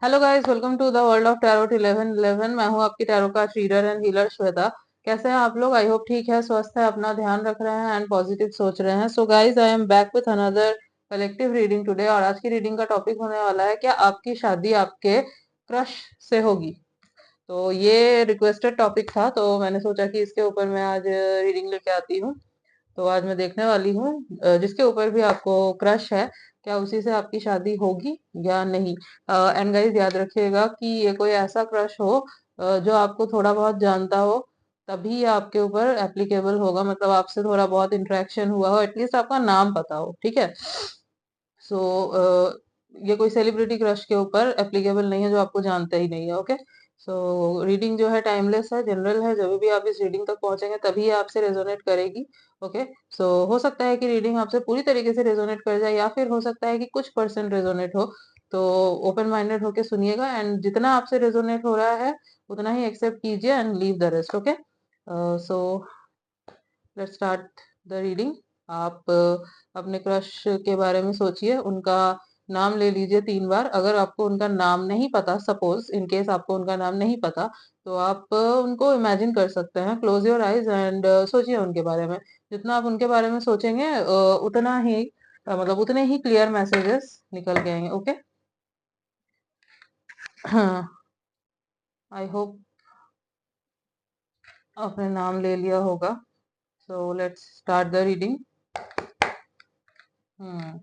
Hello guys, welcome to the world of tarot 1111। मैं हूं आपकी टैरो का रीडर एंड हीलर श्वेता। कैसे हैं आप लोग? आई होप ठीक है, स्वस्थ है, अपना ध्यान रख रहे हैं एंड पॉजिटिव सोच रहे हैं। So guys, I am back with another collective reading today. और आज की रीडिंग का टॉपिक होने वाला है, क्या आपकी शादी आपके क्रश से होगी? तो ये रिक्वेस्टेड टॉपिक था, तो मैंने सोचा कि इसके ऊपर मैं आज रीडिंग लेके आती हूँ। तो आज मैं देखने वाली हूँ जिसके ऊपर भी आपको क्रश है, क्या उसी से आपकी शादी होगी या नहीं। एंड गाइस, याद रखिएगा कि ये कोई ऐसा क्रश हो जो आपको थोड़ा बहुत जानता हो, तभी ये आपके ऊपर एप्लीकेबल होगा। मतलब आपसे थोड़ा बहुत इंटरेक्शन हुआ हो, एटलीस्ट आपका नाम पता हो, ठीक है। सो ये कोई सेलिब्रिटी क्रश के ऊपर एप्लीकेबल नहीं है जो आपको जानता ही नहीं है। ओके, सो रीडिंग जो है टाइमलेस है, जनरल है। जब भी आप इस रीडिंग तक पहुंचेंगे तभी ये आपसे रेजोनेट करेगी। ओके, सो हो सकता है कि रीडिंग आपसे पूरी तरीके से रेजोनेट कर जाए, या फिर हो सकता है कि कुछ परसेंट रेजोनेट हो। तो ओपन माइंडेड होके सुनिएगा, एंड जितना आपसे रेजोनेट हो रहा है उतना ही एक्सेप्ट कीजिए and leave the rest. Okay, so let's start the reading. आप अपने क्रश के बारे में सोचिए, उनका नाम ले लीजिए 3 बार। अगर आपको उनका नाम नहीं पता, सपोज इन केस आपको उनका नाम नहीं पता, तो आप उनको इमेजिन कर सकते हैं। क्लोज योर आइज एंड सोचिए उनके बारे में। जितना आप उनके बारे में सोचेंगे उतना ही मतलब उतने ही क्लियर मैसेजेस निकल के आएंगे। ओके, हाँ, आई होप आपने नाम ले लिया होगा। So let's start the reading. Hmm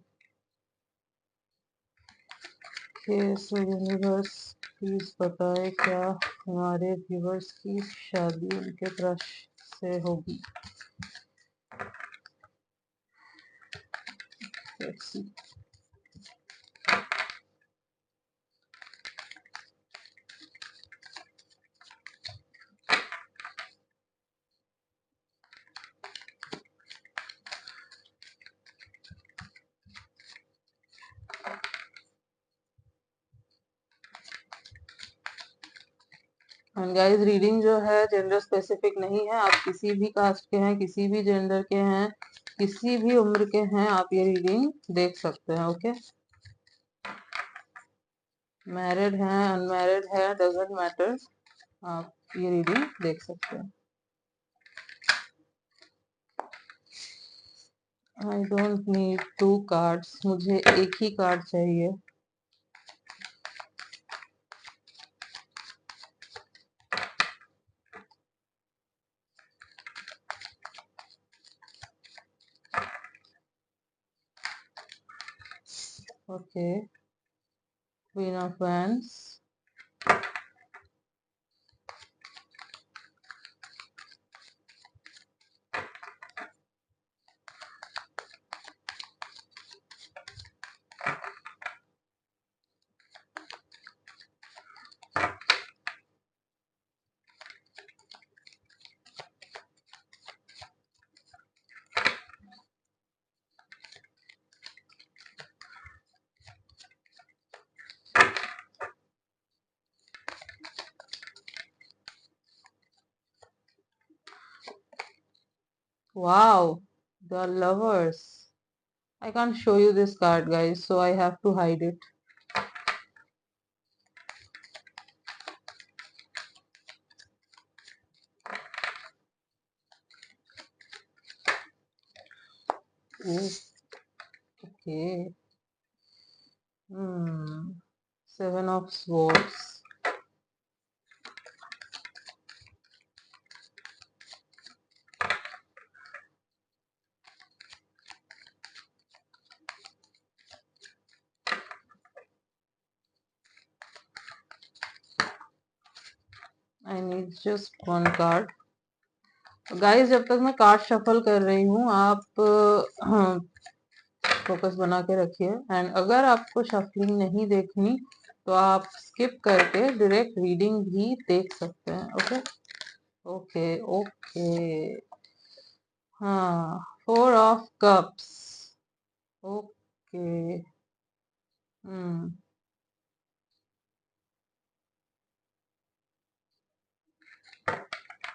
so universe please बताए, क्या हमारे व्यूवर्स की शादी उनके क्रश से होगी? Let's see. And guys, reading जो है जेंडर स्पेसिफिक नहीं है। आप किसी भी कास्ट के हैं, किसी भी जेंडर के हैं, किसी भी उम्र के हैं, आप ये रीडिंग देख सकते हैं। ओके, मैरिड हैं, अनमैरिड है, डजेंट मैटर, आप ये रीडिंग देख सकते हैं। आई डोंट नीड 2 कार्ड्स, मुझे एक ही कार्ड चाहिए। Okay, queen of wands, wow, the lovers. I can't show you this card, guys, so I have to hide it. Oh, okay. Hmm. 7 of Swords. I need just one card. Guys, जब तक मैं card shuffle कर रही हूँ, आप focus बना के रखिए। एंड अगर आपको शफलिंग नहीं देखनी तो आप स्किप करके डायरेक्ट रीडिंग भी देख सकते हैं। Okay, okay, okay. हाँ, 4 of Cups। Okay. Hmm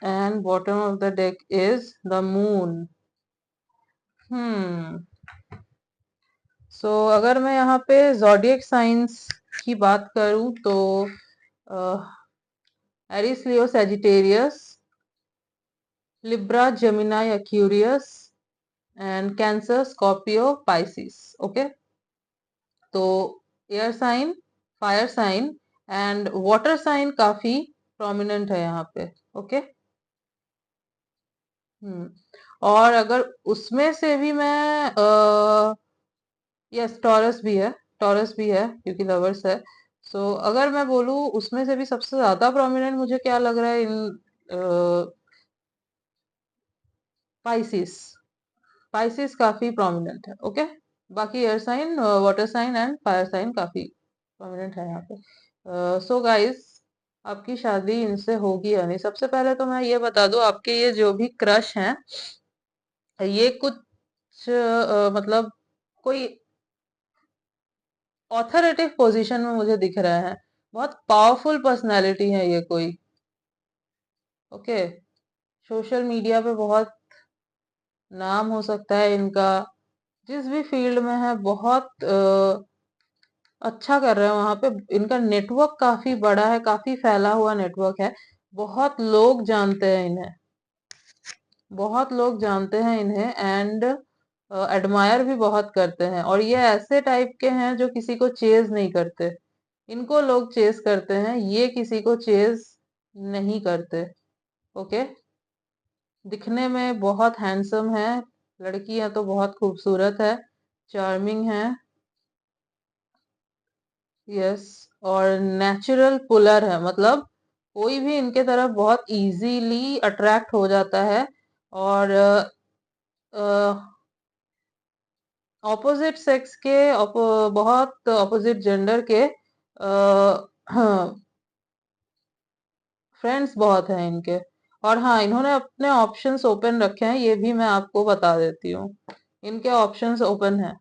and bottom of the deck is the moon. Hmm so अगर मैं यहाँ पे zodiac साइंस की बात करूं तो Aries Leo Sagittarius, Libra Gemini Aquarius and Cancer Scorpio Pisces. Okay, तो air sign, fire sign and water sign काफी प्रोमिनेंट है यहाँ पे। ओके, और अगर उसमें से भी मैं यस टॉरस भी है, टॉरस भी है क्योंकि लवर्स है। सो अगर मैं बोलूँ उसमें से भी सबसे ज्यादा प्रोमिनेंट मुझे क्या लग रहा है इन पाइसिस, पाइसिस काफी प्रोमिनेंट है। ओके, बाकी air sign, water sign and fire sign काफी प्रोमिनेंट है यहाँ पे। सो गाइस, आपकी शादी इनसे होगी या नहीं? सबसे पहले तो मैं ये बता दूं, आपके ये जो भी क्रश हैं, ये कुछ मतलब कोई ऑथोरेटिव पोजीशन में मुझे दिख रहे हैं, बहुत पावरफुल पर्सनालिटी है ये कोई। ओके, सोशल मीडिया पे बहुत नाम हो सकता है इनका, जिस भी फील्ड में है बहुत अच्छा कर रहे हैं वहां पे। इनका नेटवर्क काफी बड़ा है, काफी फैला हुआ नेटवर्क है, बहुत लोग जानते हैं इन्हें, बहुत लोग जानते हैं इन्हें एंड एडमायर भी बहुत करते हैं। और ये ऐसे टाइप के हैं जो किसी को चेज नहीं करते, इनको लोग चेज करते हैं, ये किसी को चेज नहीं करते। ओके, दिखने में बहुत हैंडसम है, लड़की है तो बहुत खूबसूरत है, चार्मिंग है, यस, और नेचुरल पुलर है, मतलब कोई भी इनके तरफ बहुत इजीली अट्रैक्ट हो जाता है। और ऑपोजिट सेक्स के बहुत ऑपोजिट जेंडर के फ्रेंड्स बहुत हैं इनके। और हाँ, इन्होंने अपने ऑप्शंस ओपन रखे हैं, ये भी मैं आपको बता देती हूँ, इनके ऑप्शंस ओपन हैं।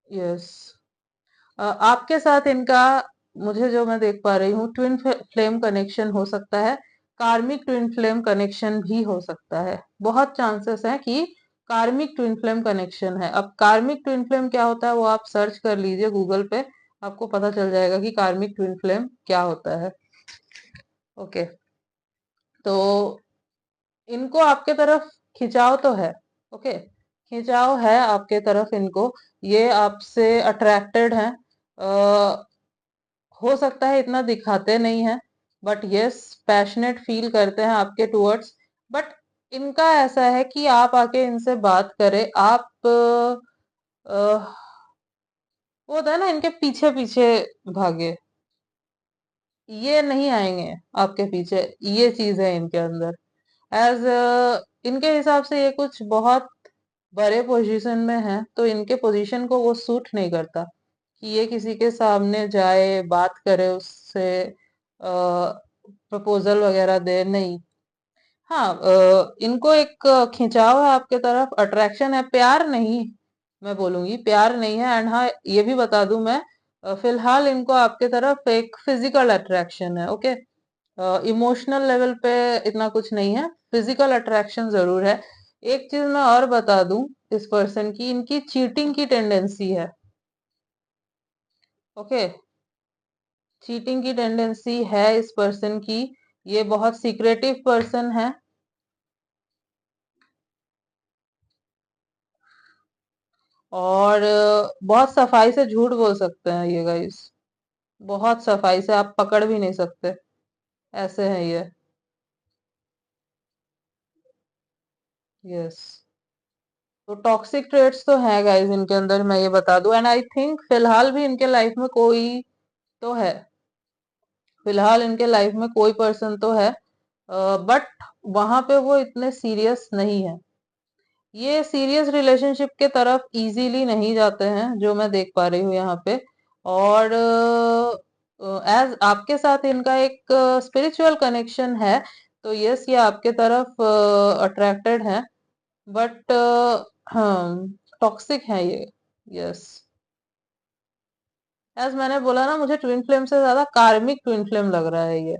यस, आपके साथ इनका, मुझे जो मैं देख पा रही हूँ, ट्विन फ्लेम कनेक्शन हो सकता है, कार्मिक ट्विन फ्लेम कनेक्शन भी हो सकता है। बहुत चांसेस है कि कार्मिक ट्विन फ्लेम कनेक्शन है। अब कार्मिक ट्विन फ्लेम क्या होता है वो आप सर्च कर लीजिए गूगल पे, आपको पता चल जाएगा कि कार्मिक ट्विन फ्लेम क्या होता है। ओके, तो इनको आपके तरफ खिंचाव तो है। ओके, खिंचाव है आपके तरफ इनको, ये आपसे अट्रैक्टेड है। हो सकता है इतना दिखाते नहीं है, बट यस, पैशनेट फील करते हैं आपके टुवर्ड्स। बट इनका ऐसा है कि आप आके इनसे बात करें, आप वो होता है ना, इनके पीछे पीछे भागे, ये नहीं आएंगे आपके पीछे, ये चीज है इनके अंदर। एज इनके हिसाब से ये कुछ बहुत बड़े पोजीशन में है, तो इनके पोजीशन को वो सूट नहीं करता कि ये किसी के सामने जाए, बात करे, उससे प्रपोजल वगैरह दे, नहीं। हाँ, इनको एक खिंचाव है आपके तरफ, अट्रैक्शन है, प्यार नहीं, मैं बोलूंगी प्यार नहीं है। एंड हाँ, ये भी बता दूं मैं, फिलहाल इनको आपके तरफ एक फिजिकल अट्रैक्शन है। ओके, इमोशनल लेवल पे इतना कुछ नहीं है, फिजिकल अट्रैक्शन जरूर है। एक चीज मैं और बता दूं, इस पर्सन की, इनकी चीटिंग की टेंडेंसी है। ओके, चीटिंग की टेंडेंसी है इस पर्सन की, ये बहुत सीक्रेटिव पर्सन है। और बहुत सफाई से झूठ बोल सकते हैं ये गाइस, बहुत सफाई से, आप पकड़ भी नहीं सकते, ऐसे हैं ये। यस, तो टॉक्सिक ट्रेट्स तो है गाइस इनके अंदर, मैं ये बता दूं। एंड आई थिंक फिलहाल भी इनके लाइफ में कोई तो है, फिलहाल इनके लाइफ में कोई पर्सन तो है, बट वहां पे वो इतने सीरियस नहीं है, ये सीरियस रिलेशनशिप के तरफ इजीली नहीं जाते हैं, जो मैं देख पा रही हूँ यहाँ पे। और एज आपके साथ इनका एक स्पिरिचुअल कनेक्शन है, तो यस, ये आपके तरफ अट्रैक्टेड है, बट हाँ, टॉक्सिक है ये। यस, एज मैंने बोला ना, मुझे ट्विन फ्लेम से ज्यादा कार्मिक ट्विन फ्लेम लग रहा है ये।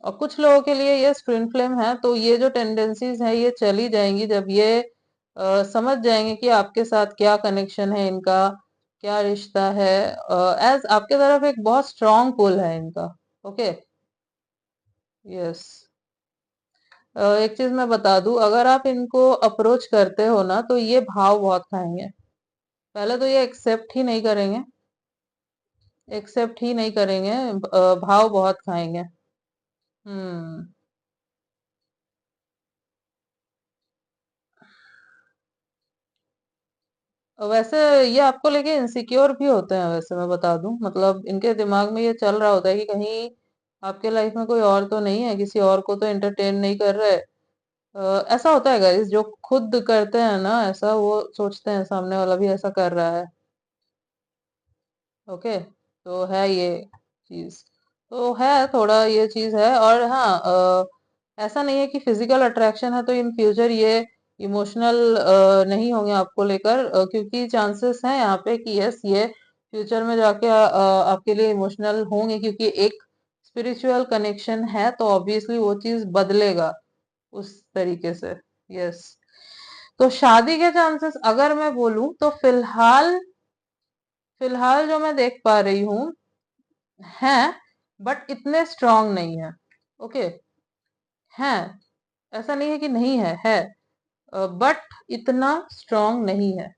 और कुछ लोगों के लिए ये ट्विन फ्लेम है, तो ये जो टेंडेंसीज है ये चली जाएंगी जब ये समझ जाएंगे कि आपके साथ क्या कनेक्शन है इनका, क्या रिश्ता है? एज आपके तरफ एक बहुत स्ट्रांग पुल है इनका। ओके। यस। एक चीज मैं बता दूं, अगर आप इनको अप्रोच करते हो ना तो ये भाव बहुत खाएंगे। पहले तो ये एक्सेप्ट ही नहीं करेंगे, एक्सेप्ट ही नहीं करेंगे, भाव बहुत खाएंगे। हम्म। वैसे ये आपको लेके इनसिक्योर भी होते हैं, वैसे मैं बता दूं, मतलब इनके दिमाग में ये चल रहा होता है कि कहीं आपके लाइफ में कोई और तो नहीं है, किसी और को तो एंटरटेन नहीं कर रहे। ऐसा होता है गाइस, जो खुद करते हैं ना ऐसा, वो सोचते हैं सामने वाला भी ऐसा कर रहा है। ओके। तो है ये चीज, तो है थोड़ा ये चीज है। और हाँ, ऐसा नहीं है कि फिजिकल अट्रैक्शन है तो इन फ्यूचर ये इमोशनल नहीं होंगे आपको लेकर, क्योंकि चांसेस हैं यहाँ पे कि यस ये फ्यूचर में जाके आपके लिए इमोशनल होंगे, क्योंकि एक स्पिरिचुअल कनेक्शन है तो ऑब्वियसली वो चीज बदलेगा उस तरीके से। यस। तो शादी के चांसेस अगर मैं बोलूं तो फिलहाल, फिलहाल जो मैं देख पा रही हूँ है, बट इतने स्ट्रांग नहीं है। ओके। है, ऐसा नहीं है कि नहीं है, बट इतना स्ट्रांग नहीं है।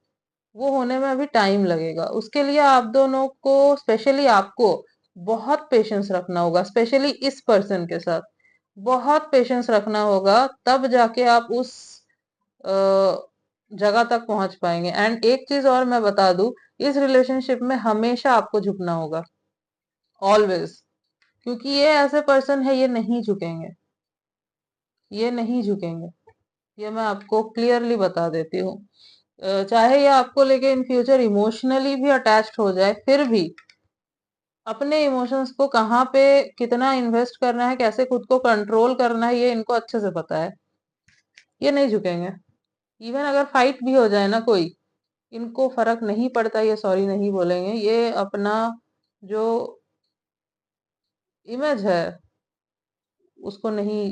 वो होने में अभी टाइम लगेगा। उसके लिए आप दोनों को, स्पेशली आपको बहुत पेशेंस रखना होगा, स्पेशली इस पर्सन के साथ बहुत पेशेंस रखना होगा, तब जाके आप उस जगह तक पहुंच पाएंगे। एंड एक चीज और मैं बता दूं, इस रिलेशनशिप में हमेशा आपको झुकना होगा, ऑलवेज, क्योंकि ये ऐसे पर्सन है, ये नहीं झुकेंगे, ये नहीं झुकेंगे। ये मैं आपको क्लियरली बता देती हूँ। चाहे ये आपको लेके इन फ्यूचर इमोशनली भी अटैच्ड हो जाए, फिर भी अपने इमोशंस को कहाँ पे कितना इन्वेस्ट करना है, कैसे खुद को कंट्रोल करना है, ये इनको अच्छे से पता है। ये नहीं झुकेंगे। इवन अगर फाइट भी हो जाए ना कोई, इनको फर्क नहीं पड़ता, ये सॉरी नहीं बोलेंगे, ये अपना जो इमेज है उसको नहीं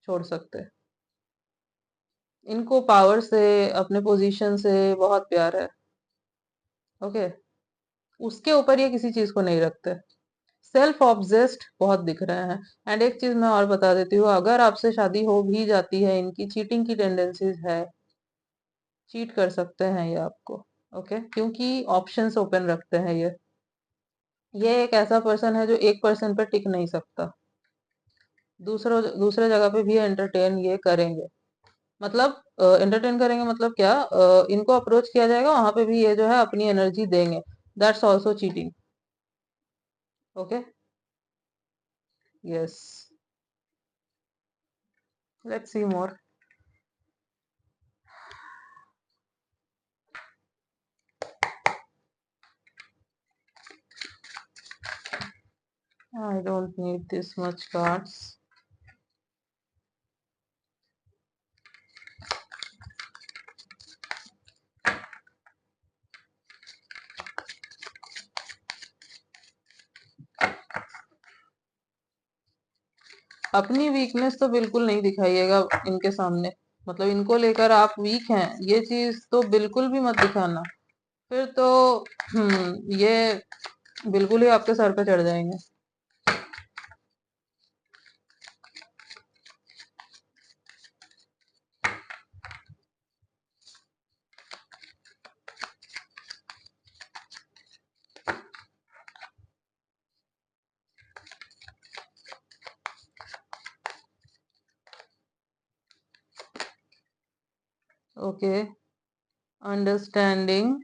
छोड़ सकते। इनको पावर से, अपने पोजीशन से बहुत प्यार है। ओके। उसके ऊपर ये किसी चीज को नहीं रखते। सेल्फ ऑब्जेस्ड बहुत दिख रहे हैं। एंड एक चीज मैं और बता देती हूँ, अगर आपसे शादी हो भी जाती है, इनकी चीटिंग की टेंडेंसीज है, चीट कर सकते हैं ये आपको। ओके, क्योंकि ऑप्शंस ओपन रखते हैं ये एक ऐसा पर्सन है जो एक पर्सन पर टिक नहीं सकता। दूसरों दूसरे जगह पे भी एंटरटेन ये करेंगे, मतलब एंटरटेन करेंगे मतलब क्या, इनको अप्रोच किया जाएगा वहां पे भी ये जो है अपनी एनर्जी देंगे। That's also cheating. Okay. Yes. Let's see more. I don't need this much cards. अपनी वीकनेस तो बिल्कुल नहीं दिखाइएगा इनके सामने, मतलब इनको लेकर आप वीक हैं ये चीज तो बिल्कुल भी मत दिखाना। फिर तो ये बिल्कुल ही आपके सर पे चढ़ जाएंगे। ओके। अंडरस्टैंडिंग।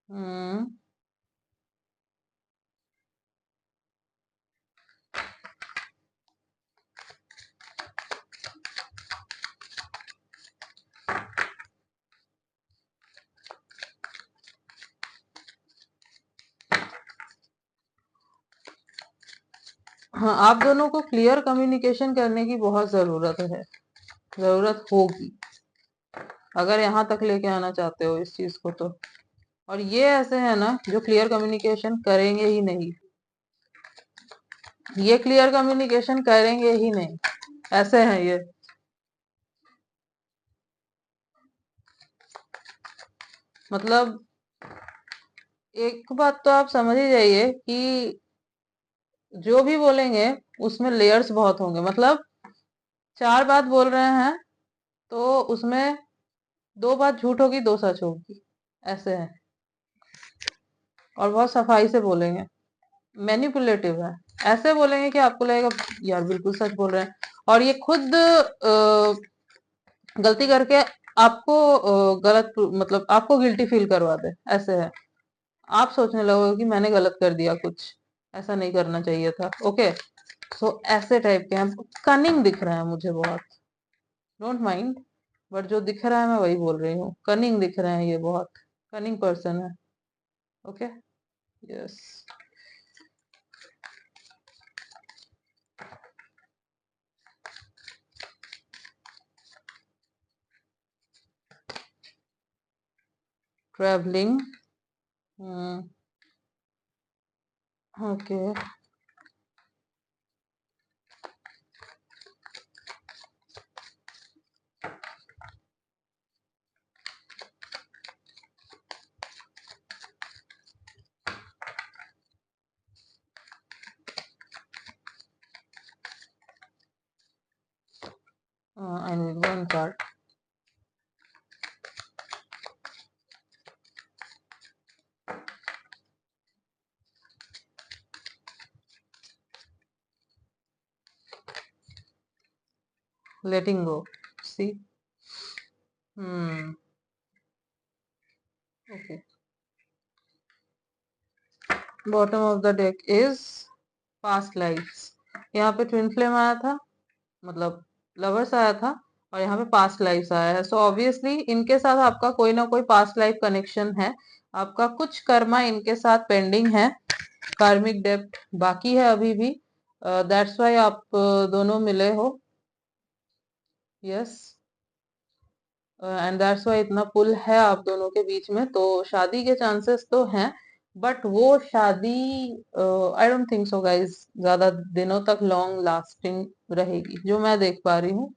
हम्म। हाँ, आप दोनों को क्लियर कम्युनिकेशन करने की बहुत जरूरत है, जरूरत होगी, अगर यहाँ तक लेके आना चाहते हो इस चीज को तो। और ये ऐसे है ना जो क्लियर कम्युनिकेशन करेंगे ही नहीं, ये क्लियर कम्युनिकेशन करेंगे ही नहीं, ऐसे हैं ये। मतलब एक बात तो आप समझ ही जाइए कि जो भी बोलेंगे उसमें लेयर्स बहुत होंगे। मतलब 4 बात बोल रहे हैं तो उसमें 2 बात झूठ होगी, 2 सच होगी, ऐसे है। और बहुत सफाई से बोलेंगे, मैनिपुलेटिव है। ऐसे बोलेंगे कि आपको लगेगा यार बिल्कुल सच बोल रहे हैं, और ये खुद गलती करके आपको गलत, मतलब आपको गिल्टी फील करवा दे, ऐसे है। आप सोचने लगोगे कि मैंने गलत कर दिया कुछ, ऐसा नहीं करना चाहिए था। ओके, सो ऐसे टाइप के हैं। कनिंग दिख रहा है मुझे बहुत, डोंट माइंड, बट जो दिख रहा है मैं वही बोल रही हूँ। कनिंग दिख रहे हैं, ये बहुत कनिंग पर्सन है। Okay, yes. Travelling, okay. I need one card. Letting go, see. Okay, bottom of the deck is past lives. यहाँ पे ट्विन फ्लेम आया था, मतलब लवर्स आया था, और यहाँ पे पास्ट लाइफ्स आया है। सो ऑब्वियसली इनके साथ आपका कोई ना कोई पास्ट लाइफ कनेक्शन है। आपका कुछ कर्मा इनके साथ पेंडिंग है, कार्मिक डेप्ट बाकी है अभी भी। दैट्स वाई आप दोनों मिले हो। यस, एंड दैट्स वाई इतना पुल है आप दोनों के बीच में। तो शादी के चांसेस तो हैं, बट वो शादी I don't think so guys ज्यादा दिनों तक लॉन्ग लास्टिंग रहेगी, जो मैं देख पा रही हूँ।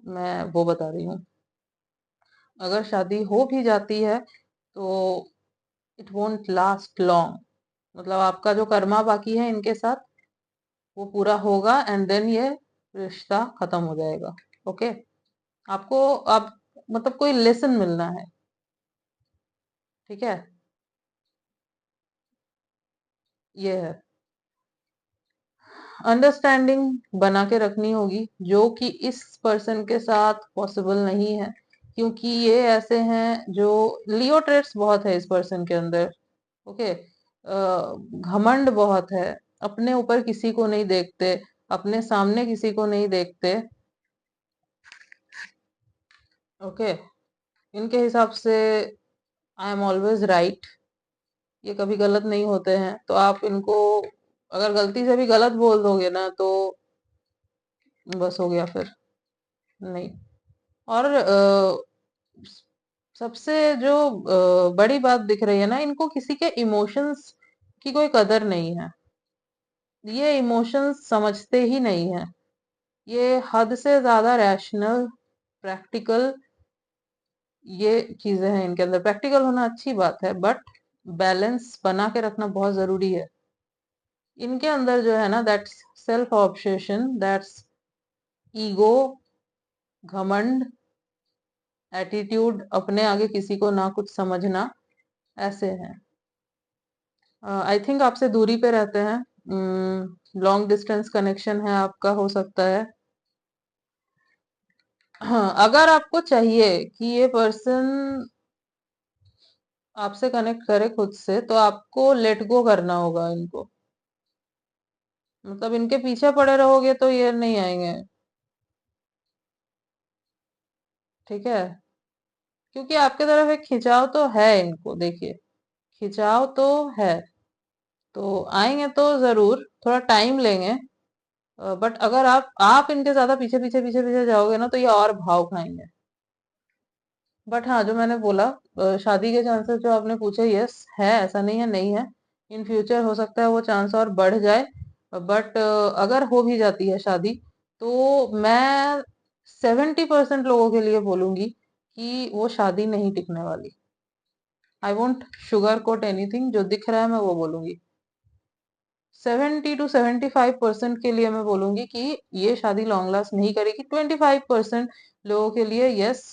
मैं वो बता रही हूँ, अगर शादी हो भी जाती है तो इट वोंट लास्ट लॉन्ग। मतलब आपका जो कर्मा बाकी है इनके साथ वो पूरा होगा, एंड देन ये रिश्ता खत्म हो जाएगा। ओके, आपको आप मतलब कोई लेसन मिलना है, ठीक है। ये है, अंडरस्टैंडिंग बना के रखनी होगी, जो कि इस पर्सन के साथ पॉसिबल नहीं है, क्योंकि ये ऐसे हैं जो लियो ट्रेट्स बहुत है इस पर्सन के अंदर। ओके, घमंड बहुत है, अपने ऊपर किसी को नहीं देखते, अपने सामने किसी को नहीं देखते। ओके, इनके हिसाब से आई एम ऑलवेज राइट, ये कभी गलत नहीं होते हैं। तो आप इनको अगर गलती से भी गलत बोल दोगे ना तो बस हो गया फिर, नहीं। और सबसे जो बड़ी बात दिख रही है ना, इनको किसी के इमोशंस की कोई कदर नहीं है। ये इमोशंस समझते ही नहीं है। ये हद से ज्यादा रैशनल, प्रैक्टिकल, ये चीजें हैं इनके अंदर। प्रैक्टिकल होना अच्छी बात है, बट बैलेंस बना के रखना बहुत जरूरी है। इनके अंदर जो है ना, that's self obsession, that's ego, घमंड, एटीट्यूड, अपने आगे किसी को ना कुछ समझना, ऐसे हैं। आई थिंक आपसे दूरी पे रहते हैं, लॉन्ग डिस्टेंस कनेक्शन है आपका, हो सकता है। हाँ, अगर आपको चाहिए कि ये पर्सन आपसे कनेक्ट करे खुद से, तो आपको लेट गो करना होगा इनको। मतलब इनके पीछे पड़े रहोगे तो ये नहीं आएंगे, ठीक है। क्योंकि आपके तरफ एक खिंचाव तो है इनको, देखिए, खिंचाव तो है। तो आएंगे तो जरूर, थोड़ा टाइम लेंगे, बट अगर आप इनके ज्यादा पीछे पीछे पीछे पीछे जाओगे ना तो ये और भाव खाएंगे। बट हाँ, जो मैंने बोला, शादी के चांसेस जो आपने पूछे, यस है, ऐसा नहीं है नहीं है। इन फ्यूचर हो सकता है वो चांस और बढ़ जाए, बट अगर हो भी जाती है शादी, तो मैं 70% लोगों के लिए बोलूंगी कि वो शादी नहीं टिकने वाली। I won't sugar coat anything, जो दिख रहा है मैं वो बोलूंगी। 70 to 75% के लिए मैं बोलूंगी कि ये शादी लॉन्ग लास्ट नहीं करेगी। 25% लोगों के लिए यस,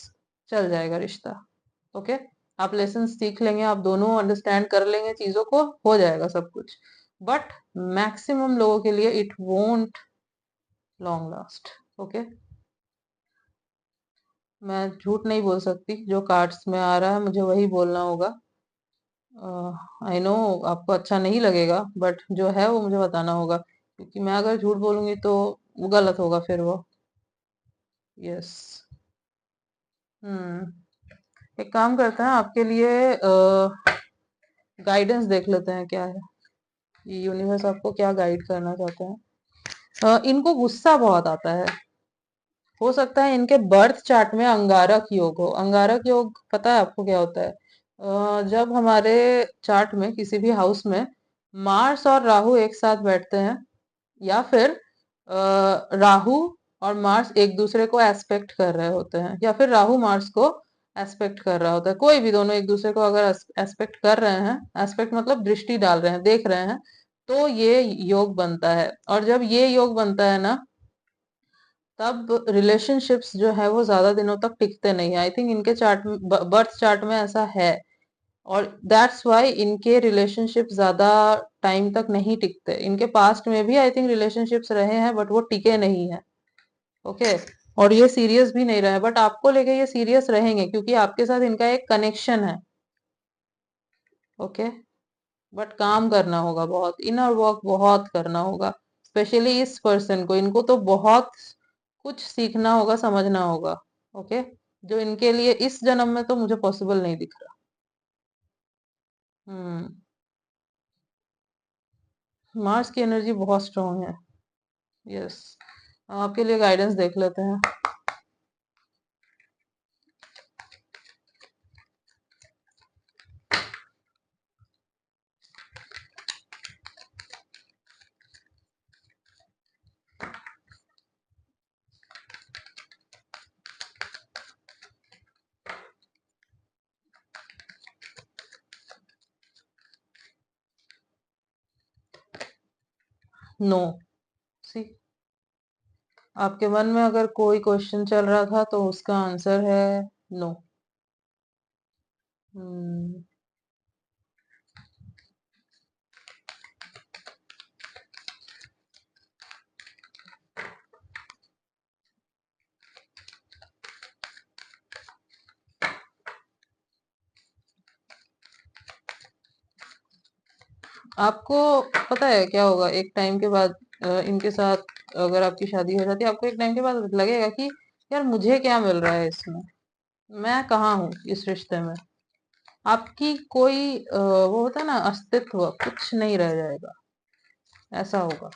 चल जाएगा रिश्ता। ओके, आप लेसन सीख लेंगे, आप दोनों अंडरस्टैंड कर लेंगे चीजों को, हो जाएगा सब कुछ। बट मैक्सिमम लोगों के लिए it won't long last. Okay, मैं झूठ नहीं बोल सकती, जो कार्ड्स में आ रहा है मुझे वही बोलना होगा। आई नो आपको अच्छा नहीं लगेगा, बट जो है वो मुझे बताना होगा, क्योंकि मैं अगर झूठ बोलूंगी तो वो गलत होगा फिर वो। यस। एक काम करते हैं, आपके लिए गाइडेंस देख लेते हैं क्या है, ये यूनिवर्स आपको क्या गाइड करना चाहते हैं। इनको गुस्सा बहुत आता है। हो सकता है इनके बर्थ चार्ट में अंगारक योग हो। अंगारक योग पता है आपको क्या होता है? जब हमारे चार्ट में किसी भी हाउस में मार्स और राहु एक साथ बैठते हैं, या फिर राहु और मार्स एक दूसरे को एस्पेक्ट कर रहे होते हैं, या फिर राहु मार्स को एस्पेक्ट कर रहा होता है, कोई भी दोनों एक दूसरे को अगर एस्पेक्ट कर रहे हैं, एस्पेक्ट मतलब दृष्टि डाल रहे हैं, देख रहे हैं, तो ये योग बनता है। और जब ये योग बनता है ना, तब रिलेशनशिप्स जो है वो ज्यादा दिनों तक टिकते नहीं है। आई थिंक इनके चार्ट में, बर्थ चार्ट में ऐसा है, और दैट्स वाई इनके रिलेशनशिप ज्यादा टाइम तक नहीं टिकते। इनके पास्ट में भी आई थिंक रिलेशनशिप्स रहे हैं, बट वो टिके नहीं है। ओके, और ये सीरियस भी नहीं रहे, बट आपको लेके ये सीरियस रहेंगे, क्योंकि आपके साथ इनका एक कनेक्शन है। ओके, बट काम करना होगा, बहुत इनर वर्क बहुत करना होगा, स्पेशली इस पर्सन को, इनको तो बहुत कुछ सीखना होगा, समझना होगा। ओके, जो इनके लिए इस जन्म में तो मुझे पॉसिबल नहीं दिख रहा। हम्म, मार्स की एनर्जी बहुत स्ट्रांग है। यस, आपके लिए गाइडेंस देख लेते हैं। नो, सी, आपके मन में अगर कोई क्वेश्चन चल रहा था तो उसका आंसर है नो। हम्म, आपको पता है क्या होगा एक टाइम के बाद? इनके साथ अगर आपकी शादी हो जाती है, आपको एक टाइम के बाद लगेगा कि यार मुझे क्या मिल रहा है इसमें, मैं कहाँ हूँ इस रिश्ते में। आपकी कोई वो होता है ना, अस्तित्व कुछ नहीं रह जाएगा, ऐसा होगा।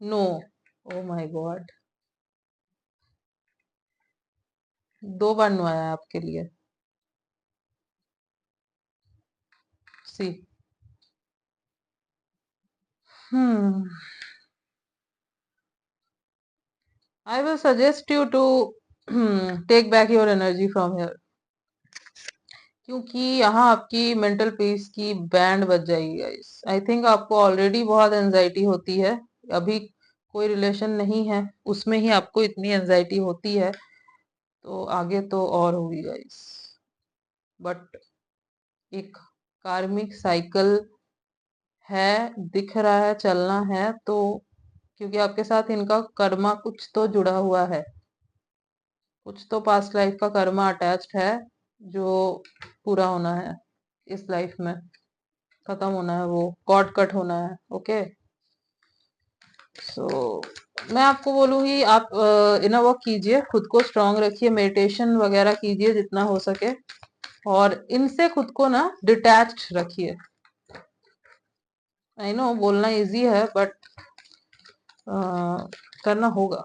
नो, ओ माय गॉड, 2 बार नो आया है आपके लिए। See, hmm, I will suggest you to take back your energy from here, क्योंकि यहाँ आपकी मेंटल पीस की बैंड बज जाएगी गाइस। आई थिंक आपको ऑलरेडी बहुत एनजाइटी होती है, अभी कोई रिलेशन नहीं है उसमें ही आपको इतनी एनजाइटी होती है, तो आगे तो और होगी गाइस। बट एक कार्मिक साइकिल है, दिख रहा है, चलना है तो, क्योंकि आपके साथ इनका कर्मा कुछ तो जुड़ा हुआ है, कुछ तो पास्ट लाइफ का कर्मा अटैच्ड है, जो पूरा होना है इस लाइफ में, खत्म होना है, वो कॉर्ड कट होना है। ओके, सो मैं आपको बोलूंगी आप इनर वर्क कीजिए, खुद को स्ट्रांग रखिए, मेडिटेशन वगैरह कीजिए जितना हो सके, और इनसे खुद को ना डिटैच्ड रखिए। आई नो बोलना इजी है, बट करना होगा।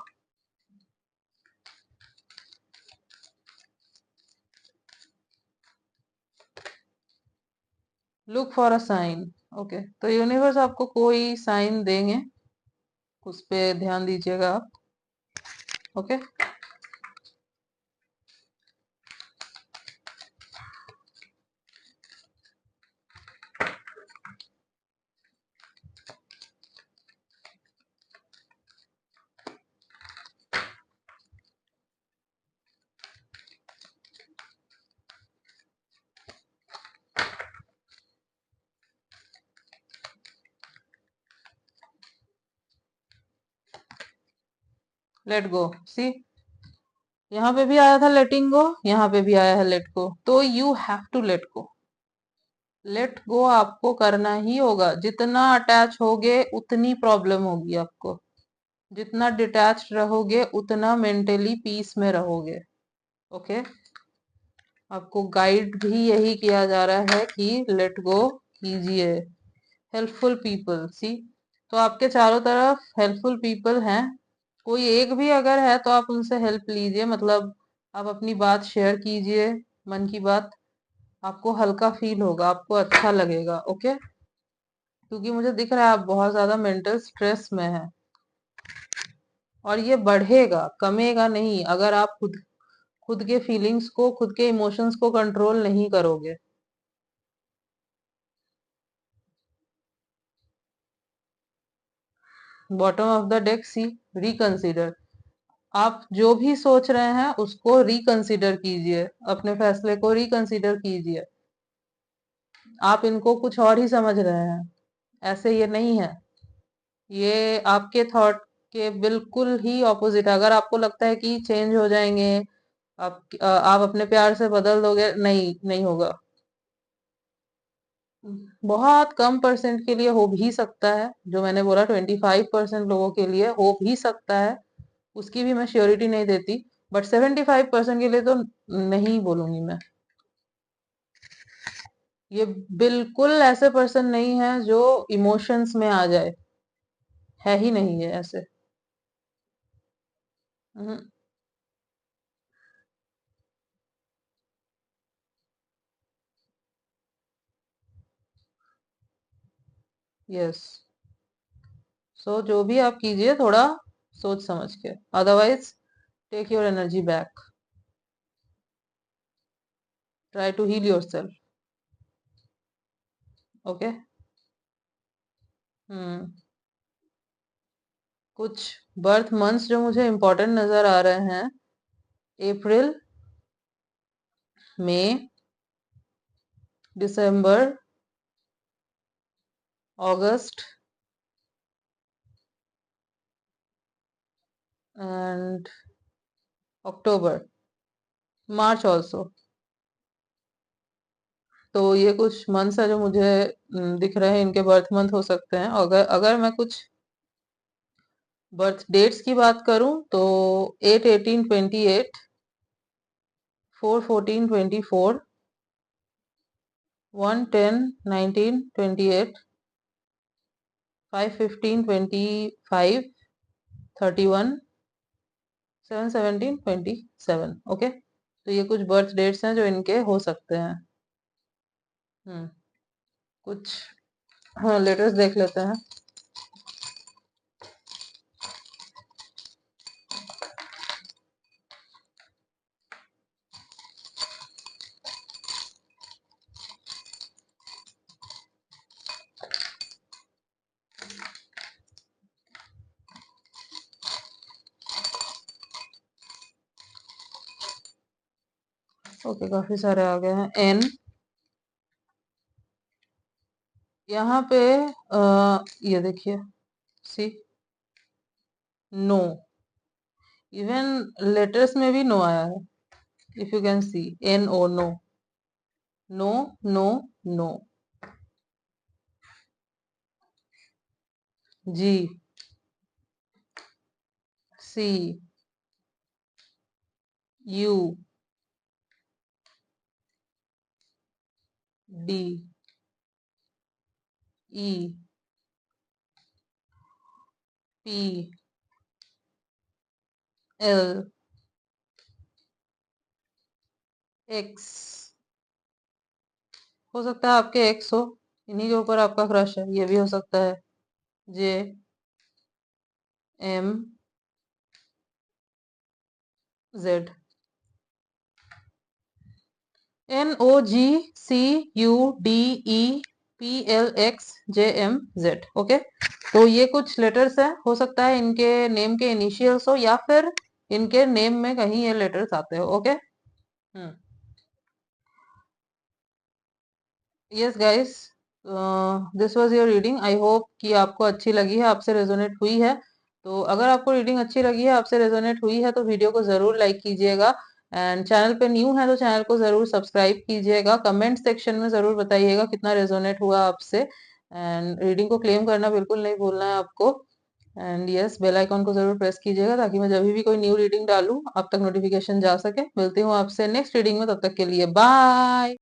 Look for a sign. Okay, तो यूनिवर्स आपको कोई साइन देंगे, उस पे ध्यान दीजिएगा आप। Okay, let go. सी, यहाँ पे भी आया था लेटिंग गो, यहाँ पे भी आया है लेट गो, तो you have to let go. Let go आपको करना ही होगा। जितना अटैच होगे उतनी प्रॉब्लम होगी आपको, जितना डिटैच रहोगे उतना मेंटली पीस में रहोगे। ओके, आपको गाइड भी यही किया जा रहा है कि लेट गो कीजिए। हेल्पफुल पीपल, सी, तो आपके चारों तरफ हेल्पफुल पीपल हैं। कोई एक भी अगर है तो आप उनसे हेल्प लीजिए, मतलब आप अपनी बात शेयर कीजिए, मन की बात। आपको हल्का फील होगा, आपको अच्छा लगेगा। ओके, क्योंकि मुझे दिख रहा है आप बहुत ज्यादा मेंटल स्ट्रेस में है, और ये बढ़ेगा, कमेगा नहीं अगर आप खुद खुद के फीलिंग्स को, खुद के इमोशंस को कंट्रोल नहीं करोगे। Bottom of the deck, see, reconsider. आप जो भी सोच रहे हैं उसको रिकंसीडर कीजिए, अपने फैसले को रिकंसीडर कीजिए। आप इनको कुछ और ही समझ रहे हैं, ऐसे ये नहीं है। ये आपके थॉट के बिल्कुल ही ऑपोजिट है। अगर आपको लगता है कि चेंज हो जाएंगे, आप अपने प्यार से बदल दोगे, नहीं, नहीं होगा। बहुत कम परसेंट के लिए हो भी सकता है, जो मैंने बोला 25% लोगों के लिए हो भी सकता है, उसकी भी मैं श्योरिटी नहीं देती, बट 75% के लिए तो नहीं बोलूंगी मैं। ये बिल्कुल ऐसे पर्सन नहीं है जो इमोशंस में आ जाए, है ही नहीं है ऐसे। यस, सो जो भी आप कीजिए थोड़ा सोच समझ के, otherwise take your energy back, try to heal your self. Okay, hmm, कुछ बर्थ मंथ्स जो मुझे इम्पोर्टेंट नजर आ रहे हैं: अप्रैल, मई, दिसंबर, अगस्त एंड अक्टूबर, मार्च ऑल्सो। तो ये कुछ मंथ्स है जो मुझे दिख रहे हैं, इनके बर्थ मंथ हो सकते हैं। अगर अगर मैं कुछ बर्थ डेट्स की बात करूं तो 8/18/28, 4/14/24, 1/10/19/28, 5/15/25, 31, 7/17/27। ओके, तो ये कुछ बर्थ डेट्स हैं जो इनके हो सकते हैं। हम्म, कुछ, हाँ, लेटर्स देख लेते हैं। ओके, काफी सारे आ गए हैं। एन, यहाँ पे ये देखिए, सी, नो, इवन लेटर्स में भी नो आया है। If you can see, N O, no, no, no, no. G, C, U, D, E, P, L, X. हो सकता है आपके एक्स हो, इन्हीं के ऊपर आपका क्रश है, ये भी हो सकता है। जे एम जेड, NOGCUDEPLXJMZ। ओके, तो ये कुछ लेटर्स है, हो सकता है इनके नेम के इनिशियल्स हो या फिर इनके नेम में कहीं ये लेटर्स आते हो। Okay, yes guys, this was your reading. I hope कि आपको अच्छी लगी है, आपसे रेजोनेट हुई है। तो अगर आपको रीडिंग अच्छी लगी है, आपसे रेजोनेट हुई है, तो वीडियो को जरूर लाइक कीजिएगा। एंड चैनल पे न्यू है तो चैनल को जरूर सब्सक्राइब कीजिएगा। कमेंट सेक्शन में जरूर बताइएगा कितना रेजोनेट हुआ आपसे। एंड रीडिंग को क्लेम करना बिल्कुल नहीं भूलना है आपको। एंड यस, बेल आइकॉन को जरूर प्रेस कीजिएगा ताकि मैं जब भी कोई न्यू रीडिंग डालूं आप तक नोटिफिकेशन जा सके। मिलती हूँ आपसे नेक्स्ट रीडिंग में, तब तक के लिए बाय।